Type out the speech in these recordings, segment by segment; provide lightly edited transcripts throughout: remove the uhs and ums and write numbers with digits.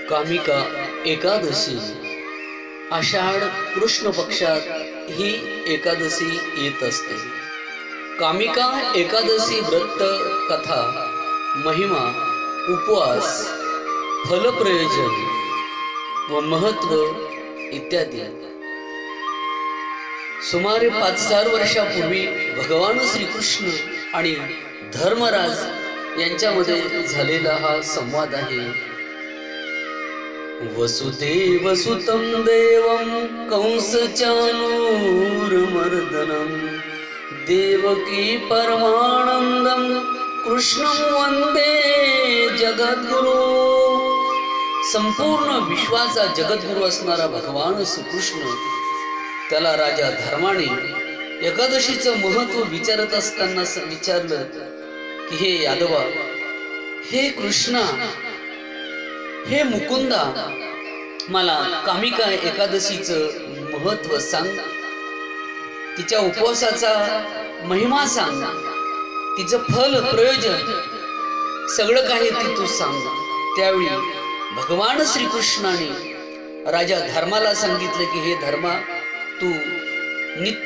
कामिका एकादशी आषाढ कृष्ण पक्षात ही एकादशी येत असते। कामिका एकादशी व्रत कथा महिमा उपवास फलप्रयोजन व महत्व इत्यादी। सुमारे 5000 वर्षापूर्वी भगवान श्रीकृष्ण आणि धर्मराज यांच्यामध्ये झालेला हा संवाद आहे। वसुदेवसुतं देवं कंसचाणूरमर्दनं देवकी परमानंदं कृष्णं वंदे जगद्गुरु। संपूर्ण विश्वाचा जगद्गुरु असणारा भगवान श्रीकृष्ण त्याला राजा धर्माने एकादशीचं महत्व विचारत असताना विचारलं की हे यादवा, हे कृष्णा, हे मुकुंदा, मला कामिका एकादशीचं महत्व सांग, तिच्या उपवासाचा महिमा सांग, तिचं फल प्रयोजन सगळं काही ते तू सांग। त्यावेळी भगवान श्रीकृष्णाने राजा धर्माला सांगितलं की हे धर्मा, तू नीट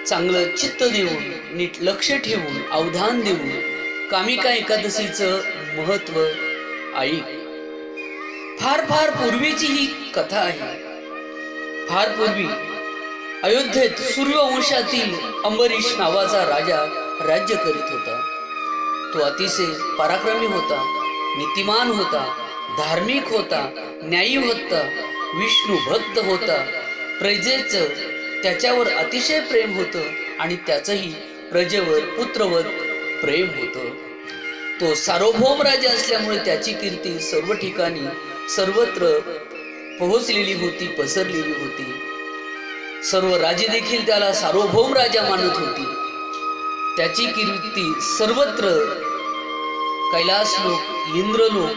चांगलं चित्त देऊन, नीट लक्ष ठेवून, अवधान देऊन कामिका एकादशीचं महत्व ऐक। फार पूर्वीची ही कथा आहे। फार पूर्वी अयोध्येत सूर्यवंशातील अंबरीश नावाचा राजा राज्य करीत होता। तो अतिशय पराक्रमी होता, नीतिमान होता, धार्मिक होता, न्यायी होता, विष्णू भक्त होता। प्रजेचं त्याच्यावर अतिशय प्रेम होतं आणि त्याचंही प्रजेवर पुत्रवत प्रेम होतं। तो सार्वभौम राजा असल्यामुळे त्याची कीर्ती सर्व ठिकाणी सर्वत्र पोहोचलेली होती, पसरलेली होती। सर्व राजे देखील त्याला सार्वभौम राजा मानत होती। त्याची कीर्ती सर्वत्र कैलास लोक, इंद्रलोक,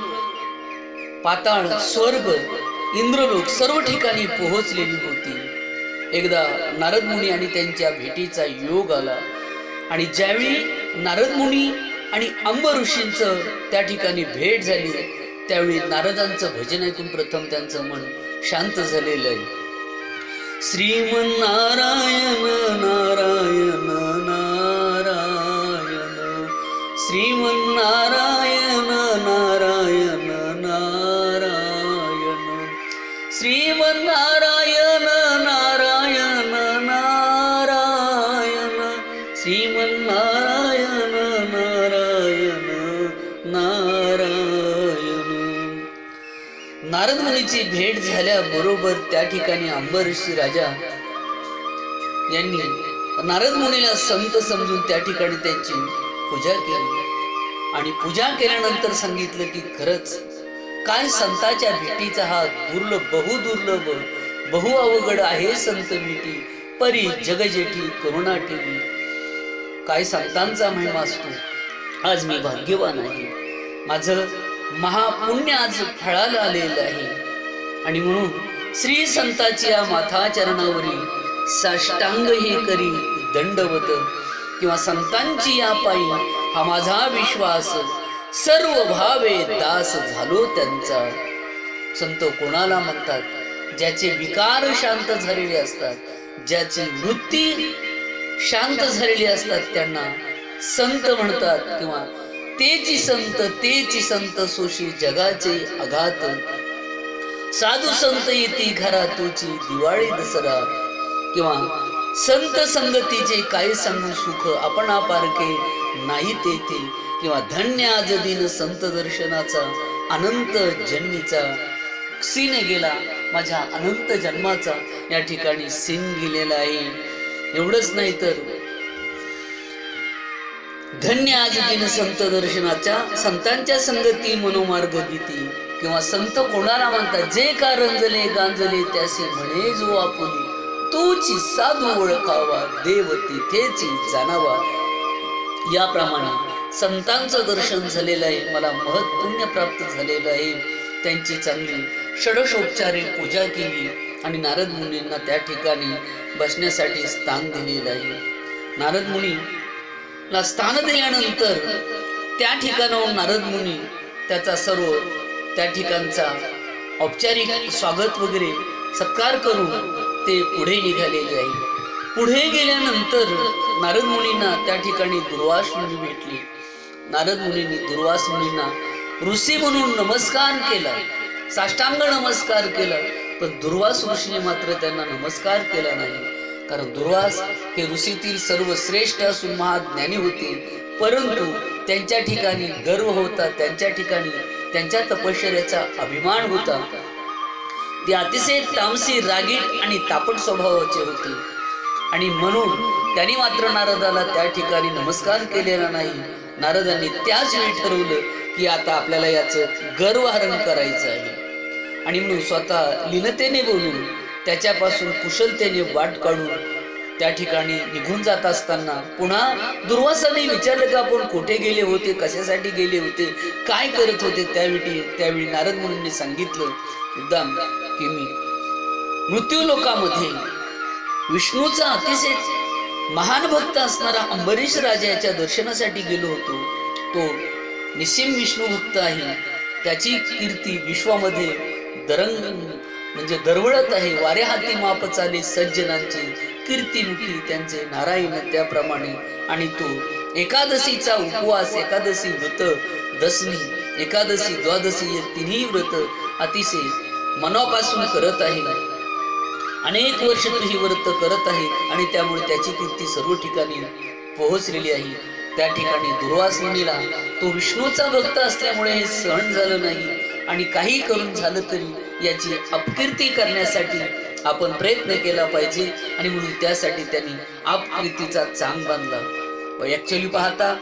पाताळ, स्वर्ग, इंद्रलोक सर्व ठिकाणी पोहोचलेली होती। एकदा नारद मुनी आणि त्यांच्या भेटीचा योग आला आणि ज्यावेळी नारद मुनी आणि अंब ऋषींचं त्या ठिकाणी भेट झाली, त्यावेळी नारदांचं भजन ऐकून प्रथम त्यांचं मन शांत झालेलं आहे। श्रीमन्नारायण नारायण नारायण, श्रीमन्नारायण नारायण नारायण, श्रीमन्नारायण नारायण नारायण, श्रीमन्नारायण नारायण नारायण। नारद मुनीची भेट झाल्याबरोबर त्या ठिकाणी अंबरीशी राजा यांनी नारद मुनीला संत समजून त्या ठिकाणी त्यांची पूजा केली आणि पूजा केल्यानंतर सांगितलं की खरंच काय संताच्या भेटीचा हा दुर्लभ, बहुदुर्लभ, बहु अवघड आहे संत भेटी, परी जगजेठी करुणा ठेवी। काय संतांचा महिमा असतो। आज मी भाग्यवान आहे, माझं महापुण्य आज फळाला आलेलं आहे आणि म्हणून श्री संताची या माथा चरणावरी साष्टांग हे करी दंडवत, किंवा संतांची या पायी हा माझा विश्वास, सर्व भावे दास झालो त्यांचा। संत कोणाला म्हणतात? ज्याचे विकार शांत झालेले असतात, ज्याची वृत्ती शांत झालेली असतात त्यांना संत म्हणतात, किंवा तेची संत सोशी जगाचे अघात। साधू संत येती घरा तुझी दिवाळी दसरा, किंवा संत संगतीचे काय सांगू सुख आपण पारखे नाही तेथे, किंवा धन्य आज दिन संत दर्शनाचा अनंत जन्मीचा। सीन गेला माझ्या अनंत जन्माचा या ठिकाणी सीन गेलेला आहे। एवढंच नाही तर धन्य आज दिन संत दर्शनाच्या, संतांच्या संगती मनोमार्ग गीती, किंवा संत कोणाला म्हणतात? जे का रंजले गांजले त्यासी म्हणे जो आपुली, तूची साधू ओळखावा देव तिथेची जाणावा। याप्रमाणे संतांचं दर्शन झालेलं आहे, मला महत् पुण्य प्राप्त झालेलं आहे। त्यांची चांगली षडशोपचारे पूजा केली आणि नारद मुनींना त्या ठिकाणी बसण्यासाठी स्थान दिलेलं आहे। नारद मुनीला स्थान दिल्यानंतर त्या ठिकाणाहून नारद मुनी त्याचा सर्व त्या ठिकाणचा औपचारिक स्वागत वगैरे सत्कार करून ते पुढे निघालेले आहे. पुढे गेल्यानंतर नारद मुनींना त्या ठिकाणी दुर्वास मुनी भेटली. नारद मुनींनी दुर्वास मुनींना ऋषी म्हणून नमस्कार केला, साष्टांग नमस्कार केला. पण दुर्वास ऋषीने मात्र त्यांना नमस्कार केला नाही. कारण दुर्वास हे ऋषीतील सर्वश्रेष्ठ असून महाज्ञानी होते, परंतु त्यांच्या ठिकाणी गर्व होता, त्यांच्या ठिकाणी त्यांच्या तपश्चर्याचा अभिमान होता. ते अतिशय तामसी, रागीट आणि तापट स्वभावाचे होते. आणि म्हणून त्यांनी मात्र नारदाला त्या ठिकाणी नमस्कार केलेला नाही. नारदांनी त्याच वेळी ठरवलं की आता आपल्याला याचं गर्वहरण करायचं आहे. आणि म्हणून स्वतः लीनतेने बोलून त्याच्यापासून कुशलतेने वाट काढून त्या ठिकाणी निघून जात असताना पुन्हा दुर्वासाने विचारलं का आपण कुठे गेले होते, कशासाठी गेले होते, काय करत होते. त्यावेळी नारद मुनींनी सांगितलं एकदम की मी मृत्यू लोकामध्ये विष्णूचा अतिशय महान भक्त असणारा अंबरीश राजा याच्या दर्शनासाठी गेलो होतो. तो निस्सीम विष्णू भक्त आहे. त्याची कीर्ती विश्वामध्ये म्हणजे दरवळत आहे. वाऱ्या हाती माप चाले सज्जनांची कीर्तिमुखी त्यांचे नारायण त्याप्रमाणे. आणि तो एकादशीचा उपवास, एकादशी व्रत, दशमी, एकादशी, द्वादशी हे तिन्ही व्रत अतिशय मनापासून करत आहे. अनेक वर्ष तो ही व्रत करत आहे आणि त्यामुळे त्याची कीर्ती सर्व ठिकाणी पोहोचलेली आहे. त्या ठिकाणी दुर्वास मुनीला तो विष्णूचा भक्त असल्यामुळे हे सहन झालं नाही. आणि काही करून झालं तरी याची अपकीर्ती करण्यासाठी आपण प्रयत्न केला पाहिजे. आणि म्हणून त्यासाठी त्यांनी अपकीर्तीचा चांग बांधला. ऍक्च्युअली पाहता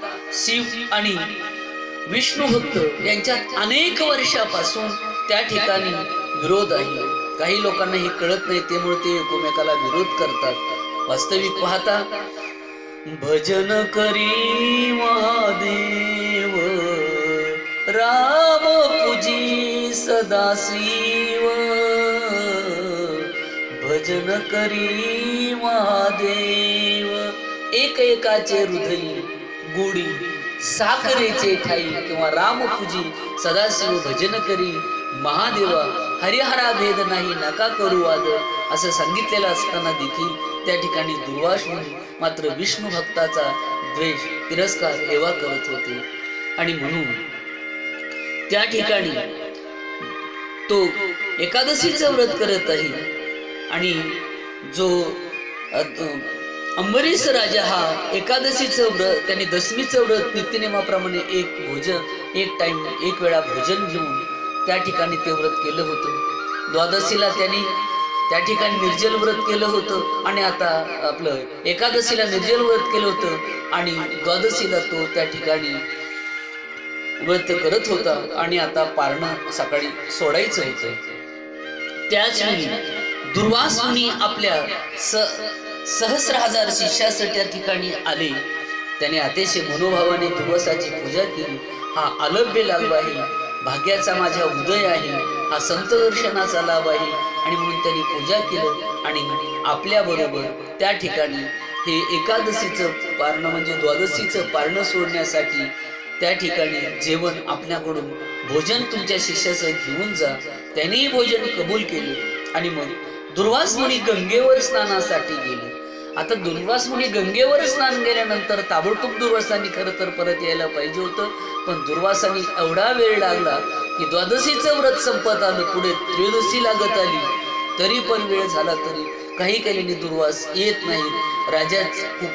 शिव आणि विष्णू भक्त यांच्यात अनेक वर्षापासून त्या ठिकाणी विरोध आहे. काही लोकांना हे कळत नाही, त्यामुळे ते एकमेकाला विरोध करतात. वास्तविक पाहता भजन करी महादेव, राम पूजी सदाशिव. भजन करी महादेव, एक एकाचे हृदय गोडी साखरेचे ठाई. किंवा राम पूजी सदाशिव, भजन करी महादेवा, हरिहरा भेद नाही नका करू वाद, असं सांगितलेलं असताना देखील त्या ठिकाणी दुर्वास मुनी मात्र विष्णू भक्ताचा द्वेष, तिरस्कार हेवा करत होते. आणि म्हणून त्या ठिकाणी तो एकादशीचं व्रत करत आहे. आणि जो अंबरीश राजा हा एकादशीचं व्रत, त्याने दशमीचं व्रत नित्यनेमाप्रमाणे एक टाइम, एक वेळा भोजन घेऊन त्या ठिकाणी ते व्रत केलं होतं. द्वादशीला त्यांनी त्या ठिकाणी निर्जल व्रत केलं होतं. आणि आता आपलं एकादशीला निर्जल व्रत केलं होतं आणि द्वादशीला तो त्या ठिकाणी व्रत करत होता. आणि आता पारणं सकाळी सोडायचं होतं. त्याच वेळी दुर्वास मुनी आपल्या सहस्र हजार शिष्यासाठी त्या ठिकाणी आले. त्याने अतिशय मनोभावाने दुर्वासाची पूजा केली. हा अलभ्य लाभ आहे, भाग्याचा माझ्या उदय आहे, हा संत दर्शनाचा लाभ आहे. आणि म्हणून त्यांनी पूजा केलं. आणि आपल्या बरोबर त्या ठिकाणी हे एकादशीचं पारणं म्हणजे द्वादशीचं पारणं सोडण्यासाठी त्या ठिकाणी जेवण आपल्याकडून भोजन तुमच्या शिष्याचं घेऊन जा. त्यांनीही भोजन कबूल केले. आणि मग दुर्वास मुनी गंगेवर स्नानासाठी गेले. आता दुर्वास मुनी गंगेवर स्नान गेल्यानंतर ताबडतोब दुर्वासांनी खरं तर परत यायला पाहिजे होतं. पण दुर्वासांनी एवढा वेळ लागला की द्वादशीचं व्रत संपत आलं, पुढे त्रयोदशी लागत आली, तरी पण वेळ झाला तरी काही केल्याने दुर्वास येत नाही. राजा खूप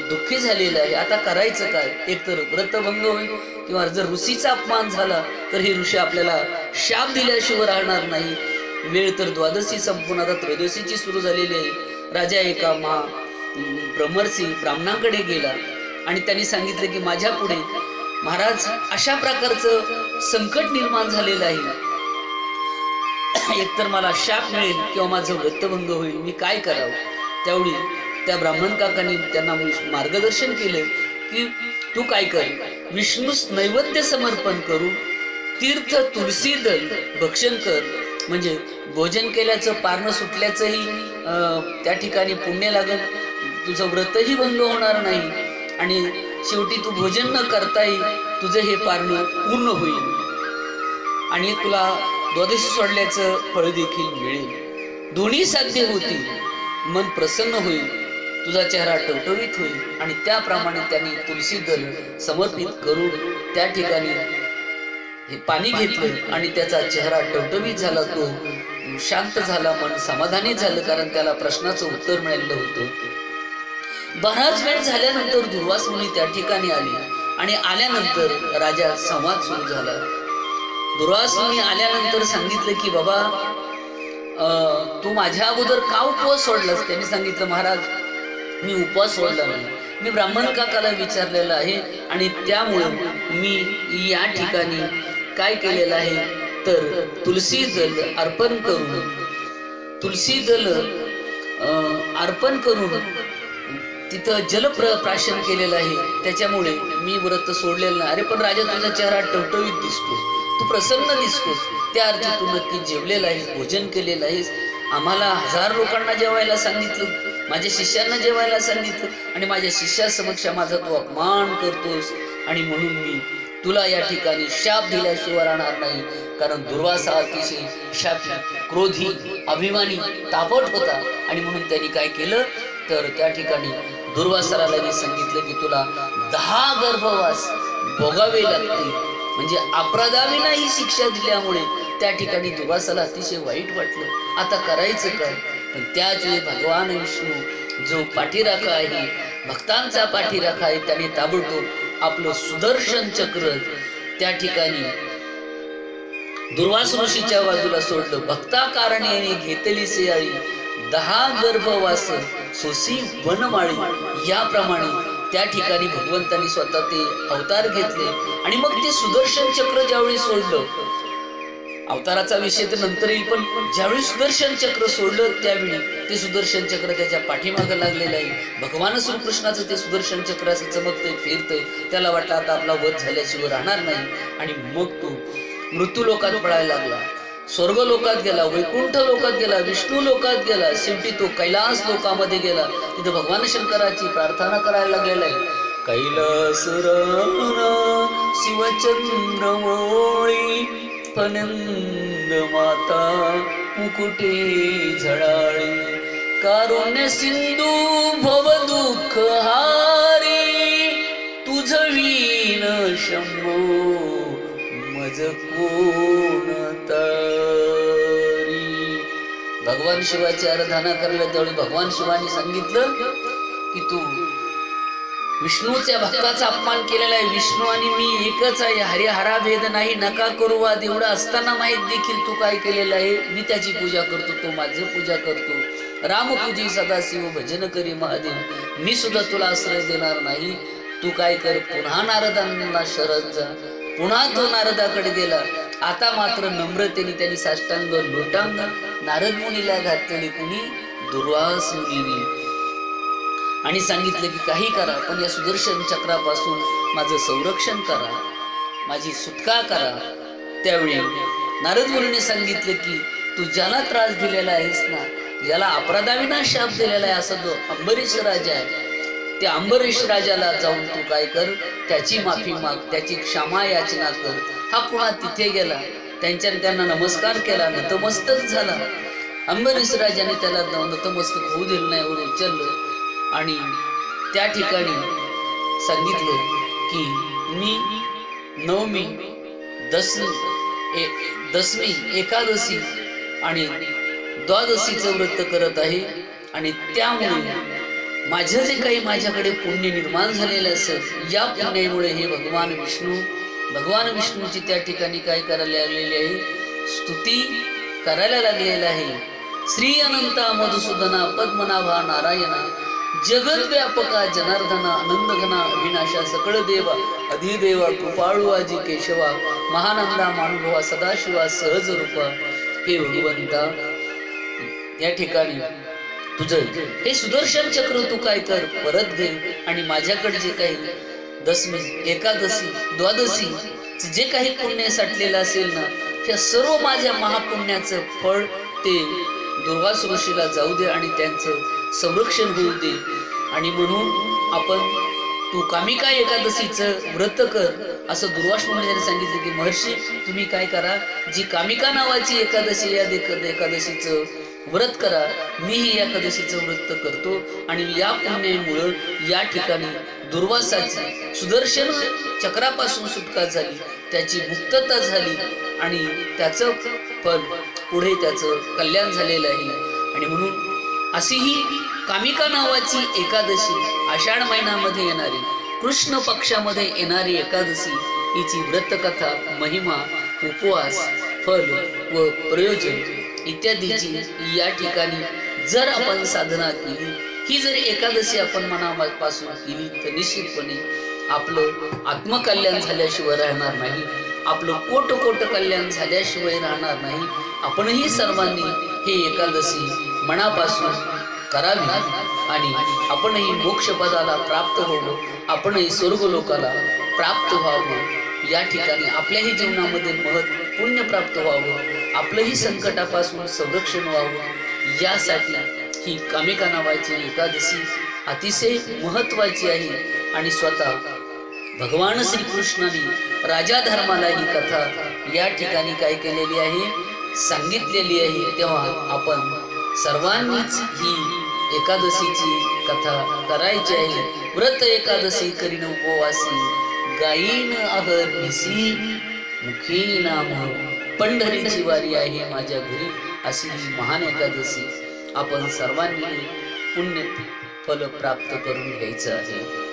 दुःखी झालेला आहे. आता करायचं काय? एकतर व्रतभंग होईल किंवा जर ऋषीचा अपमान झाला तर हे ऋषी आपल्याला शाप दिल्याशिवाय राहणार नाही. वेळ तर द्वादशी संपून आता त्रयोदशीची सुरू झालेली आहे. राजा एका ब्राह्मणाकडे गेला आणि त्यांनी सांगितलं की माझ्या पुढे महाराज अशा प्रकारचं संकट निर्माण झालेलं आहे. एकतर मला शाप मिळेल किंवा माझं व्रतभंग होईल, मी काय करावं? त्यावेळी त्या ब्राह्मण काकांनी त्यांना मार्गदर्शन केलं की तू काय कर, विष्णूस नैवेद्य समर्पण करून तीर्थ तुलसी दल भक्षण कर. म्हणजे भोजन केल्याचं, पारणं सुटल्याचंही त्या ठिकाणी पुण्य लागेल, तुझं व्रतही भंग होणार नाही आणि शेवटी तू भोजन न करताही तुझं हे पारणं पूर्ण होईल. आणि तुला द्वादशी सोडल्याचं फळ देखील मिळेल. दोन्ही साध्य होतील. मन प्रसन्न होईल, तुझा चेहरा टवटवीत होईल. आणि त्याप्रमाणे त्यांनी तुलसी दल समर्पित करून त्या ठिकाणी हे पाणी घेतलं आणि त्याचा चेहरा टवटवीत झाला. तो शांत झाला, मन समाधानी झालं, कारण त्याला प्रश्नाचं उत्तर मिळालं होतं. बराच वेळ झाल्यानंतर दुर्वास मुनी त्या ठिकाणी आली आणि आल्यानंतर राजा संवाद सुरू झाला. दुर्वास मुनी आल्यानंतर सांगितलं की बाबा तू माझ्या अगोदर का उपवास सोडलास? त्यांनी सांगितलं महाराज मी उपवास सोडला नाही, मी ब्राह्मण काकाला विचारलेलं आहे आणि त्यामुळे मी या ठिकाणी काय केलेलं आहे तर तुलसी दल अर्पण करून तिथं जलप्राशन केलेलं आहे, त्याच्यामुळे मी व्रत सोडलेलं नाही. अरे पण राजा तुझा चेहरा टवटवीत दिसतो, तू प्रसन्न दिसतोस, त्या अर्थी तू नक्की जेवलेला आहेस, भोजन केलेलं आहेस. आम्हाला 1000 लोकांना जेवायला सांगितलं, माझ्या शिष्यांना जेवायला सांगितलं आणि माझ्या शिष्यासमक्ष माझा तू अपमान करतोस. आणि म्हणून मी तुला या ठिकाणी शाप दिल्याशिवाय राहणार नाही. कारण दुर्वासा अतिशय शापी, क्रोधी, अभिमानी, तापट होता. आणि म्हणून त्यांनी काय केलं तर त्या ठिकाणी दुर्वासाला सांगितलं की तुला 10 गर्भवास भोगावे लागतील. म्हणजे अपराधावीना ही शिक्षा दिल्यामुळे त्या ठिकाणी दुर्वासाला अतिशय वाईट वाटलं. आता करायचं काय? पण त्याच वेळी भगवान विष्णू जो पाठीराखा आहे, भक्तांचा पाठीराखा आहे, त्याने ताबडतोब आपलं सुदर्शन चक्र त्या ठिकाणी दुर्वास ऋषीच्या बाजूला सोडलं. भक्ता कारण्याने घेतली सेयाळी 10 गर्भवास सोसी वनमाळी. याप्रमाणे त्या ठिकाणी भगवंतांनी स्वतः ते अवतार घेतले आणि मग ते सुदर्शन चक्र ज्यावेळी सोडलं, अवताराचा विषय तर नंतर येईल, पण ज्यावेळी सुदर्शन चक्र सोडलं त्यावेळी ते सुदर्शन चक्र त्याच्या पाठीमागं लागलेलं आहे. भगवान श्रीकृष्णाचं ते सुदर्शन चक्र असं चमकतंय, फिरतंय. त्याला वाटलं आता आपला वध झाल्याशिवाय राहणार नाही. आणि मग तो मृत्यू लोकात पळायला लागला, स्वर्ग लोकात गेला, वैकुंठ लोकात गेला, विष्णू लोकात गेला, शेवटी तो कैलास लोकामध्ये गेला. तिथं भगवान शंकराची प्रार्थना करायला लागलेला आहे. कैलास शिवचंद्रमोळी फनंद माता मुकुटे झळाळी, कारुण्य सिंधू भव दुःख हारी, तुझ वीण शंभो मज कोण तारी. भगवान शिवाची आराधना करायला त्यावेळी भगवान शिवानी सांगितलं की तू विष्णूच्या भक्ताचा अपमान केलेला आहे. विष्णू आणि मी एकच आहे, हरिहरा भेद नाही, नका करू वाद. एवढं असताना माहीत देखील तू काय केलेलं आहे. मी त्याची पूजा करतो, तो माझी पूजा करतो. रामपूजी सदाशिव भजन करी महादेव. मी सुद्धा तुला आश्रय देणार नाही. तू काय कर, पुन्हा नारदांना शरण जा. पुन्हा तो नारदाकडे गेला. आता मात्र नम्रतेने त्यांनी साष्टांग लोटांग नारद मुनीला घातलेली, कुणी दुर्वास मुनीने. आणि सांगितलं की काही करा, पण या सुदर्शन चक्रापासून माझं संरक्षण करा, माझी सुटका करा. त्यावेळी नारद मुनीने सांगितलं की तू ज्याला त्रास दिलेला आहेस ना, ज्याला अपराधाविना शाप दिलेला आहे, असा जो अंबरीश राजा आहे, त्या अंबरीश राजाला जाऊन तू काय कर, त्याची माफी माग, त्याची क्षमा याचना कर. हा पुन्हा तिथे गेला, त्यांना नमस्कार केला, नतमस्तक झाला. अंबरीश राजाने त्याला नतमस्तक होऊ दिलं नाही, एवढं उचललं आणि त्या ठिकाणी सांगितलं की मी नवमी, दशमी, एकादशी आणि द्वादशीचं व्रत करत आहे. आणि त्यामुळे माझं जे काही माझ्याकडे पुण्य निर्माण झालेलं असेल, या पुण्यामुळे हे भगवान विष्णूची त्या ठिकाणी काय करायला लागलेली आहे, स्तुती करायला लागलेला आहे. श्री अनंता मधुसूदना पद्मनाभा नारायणा, जगत व्यापका जनार्दना, आनंदघना अविनाशा, सकळ देवा अधिदेवा, कृपाळू आजी केशवा, महानंदा मानुभवा, सदाशिवा सहज रूपा. हे भगवंता, या ठिकाणी तुझं हे सुदर्शन चक्र तू काय कर, परत घे. आणि माझ्याकडे जे काही दशमी, एकादशी, द्वादशी जे काही पुण्य साठलेलं असेल ना, त्या सर्व माझ्या महापुण्याचं फळ ते दुर्वास ऋषीला जाऊ दे आणि त्यांचं संरक्षण होऊ दे. आणि म्हणून आपण तू कामिका एकादशीचं व्रत कर असं दुर्वास महाराजांनी सांगितलं की महर्षी तुम्ही काय करा, जी कामिका नावाची एकादशी या एकादशीचं व्रत करा, मी ही एकादशीचं व्रत करतो आणि या पुण्यामुळं या ठिकाणी दुर्वासाची सुदर्शन चक्रापासून सुटका झाली, त्याची मुक्तता झाली आणि त्याचं फल पुढे त्याचं कल्याण झालेलं आहे। आणि म्हणून अशी ही कामिका नावाची एकादशी आषाढ महिन्यामध्ये येणारी कृष्ण पक्षामध्ये येणारी एकादशी हिची व्रतकथा, महिमा, उपवास, फल व प्रयोजन इत्यादीची या ठिकाणी जर आपण साधना केली, ही जर एकादशी आपण मनापासून केली तर निश्चितपणे आपलं आत्मकल्याण झाल्याशिवाय राहणार नाही, आपलं कोट कल्याण झाल्याशिवाय राहणार नाही। आपणही सर्वांनी हे एकादशी मनापासून करावी आणि आपणही मोक्षपदाला प्राप्त व्हावं, आपणही स्वर्गलोकाला प्राप्त व्हावं, या ठिकाणी आपल्याही जीवनामध्ये पुण्य प्राप्त व्हावं, आपलंही संकटापासून संरक्षण व्हावं, यासाठी ही कामिका नावाची एकादशी अतिशय महत्वाची आहे। आणि स्वतः भगवान श्रीकृष्णाने राजा धर्माला ही कथा या ठिकाणी काय केलेली आहे, सांगितलेली आहे। तेव्हा आपण सर्वांनीच ही एकादशीची कथा करायची आहे। व्रत एकादशी करीन उपवासी, गायीन अहर्निशी मुखी नाम, पंढरीची वारी आहे माझ्या घरी, अशी ही महान एकादशी आपण सर्वांनी पुण्य फल प्राप्त करून घ्यायचं आहे।